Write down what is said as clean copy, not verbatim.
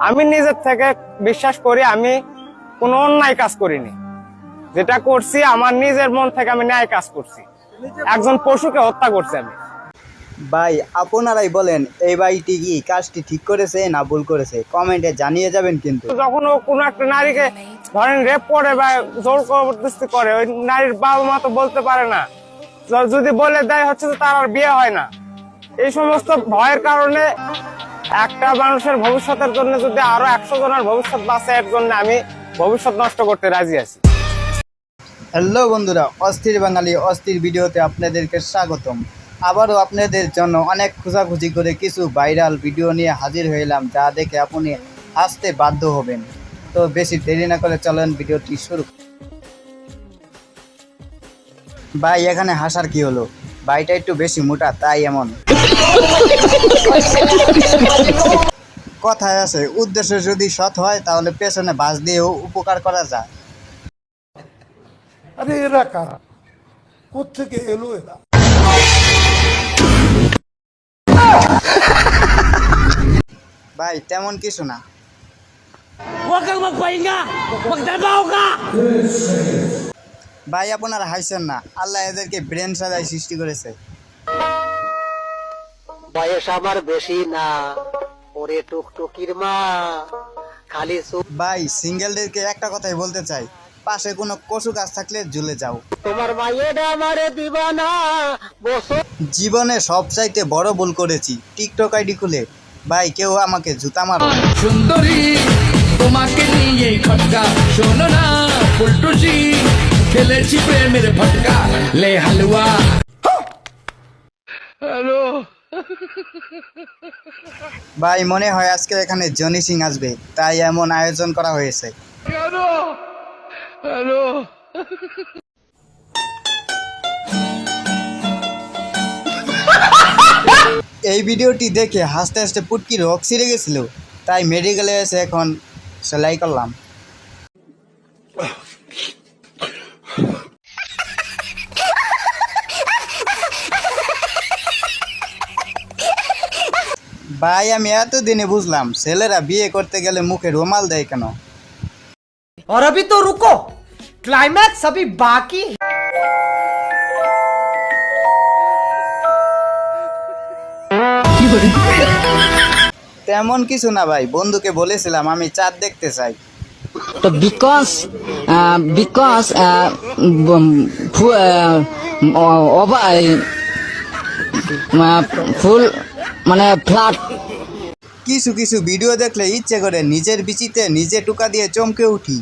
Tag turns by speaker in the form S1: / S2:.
S1: আমি নিজের থেকে বিশ্বাস করি আমি কোনো অন্যায় কাজ করিনি, যেটা করছি আমার নিজের মন থেকে আমি ন্যায় কাজ করছি। একজন পশুকে হত্যা করছি আমি।
S2: ভাই আপনারাই বলেন এই ভাইটি কি কাজটি ঠিক করেছে না ভুল করেছে, কমেন্টে জানিয়ে যাবেন। কিন্তু
S1: যখন ও কোনো একটা নারীকে ধরেন রেপ করে বা জোর জবরদস্তি করে, ওই নারীর বাবা মা তো বলতে পারে না, যদি বলে দেয় হচ্ছে যে তার আর বিয়ে হয় না। এই সমস্ত ভয়ের কারণে একটা মানুষের ভবিষ্যতের জন্য যদি আরো 100 জনের ভবিষ্যৎ বাঁচে, এর জন্য আমি ভবিষ্যৎ নষ্ট করতে রাজি আছি।
S2: হ্যালো বন্ধুরা, অস্থির বাঙালি অস্থির ভিডিওতে আপনাদেরকে স্বাগতম। আবারও আপনাদের জন্য অনেক খোঁজাখুঁজি করে কিছু ভাইরাল ভিডিও নিয়ে হাজির হইলাম, যা দেখে আপনি হাসতে বাধ্য হবেন। তো বেশি দেরি না করে চলেন ভিডিওটি শুরু। ভাই এখানে হাসার কি হলো? ভাইটা একটু বেশি মোটা তাই এমন। কথায় আছে উদ্দেশ্য যদি সৎ হয় তাহলে পেছনে বাস দিয়েও উপকার করা যায়।
S3: আরে এরা কারা, কোত্থেকে এলো এরা?
S2: ভাই তেমন কিছু না। ভাই আপনারা হাসছেন না, আল্লাহ এদেরকে ব্রেন সাজায় সৃষ্টি করেছে।
S4: বয়স আমার বেশি না, ওরে টুকটুকির মা খালি
S2: ভাই সিঙ্গেলদেরকে একটা কথাই বলতে চাই, পাশে কোনো কচু গাছ থাকলে ঝুলে যাও।
S4: তোমার মায়েরা আমারে দিবা না বসো।
S2: জীবনে সবচাইতে বড় ভুল করেছি টিকটক আইডি খুলে। ভাই কেউ আমাকে জুতা মারো।
S5: সুন্দরী তোমাকে নিয়ে খটকা, শোনো না ফুলটুসি, খেলেছি প্রেমের ফটকা, লে হালুয়া। হ্যালো
S2: ভাই মনে হয় আজকে এখানে জনি সিং আসবে, তাই এমন আয়োজন করা হয়েছে।
S5: হ্যালো হ্যালো
S2: এই ভিডিওটি দেখে হাসতে হাসতে পুটকি রক ছিঁড়ে গেছিল, তাই মেডিকেলে এসে এখন সেলাই করলাম। ভাই আমি এতদিনে বুঝলাম ছেলেরা বিয়ে করতে গেলে মুখে রুমাল দেয় কেন।
S6: और अभी तो रुको, क्लाइमैक्स अभी बाकी है।
S2: তেমন কিছু না ভাই, বন্ধুকে বলেছিলাম আমি চাঁদ দেখতে চাই।
S7: তো বিকজ ফুল মানে ফ্ল্যাট।
S2: কিছু কিছু ভিডিও দেখলে ইচ্ছে করে নিজের বিচিতে নিজে টুকা দিয়ে চমকে উঠি।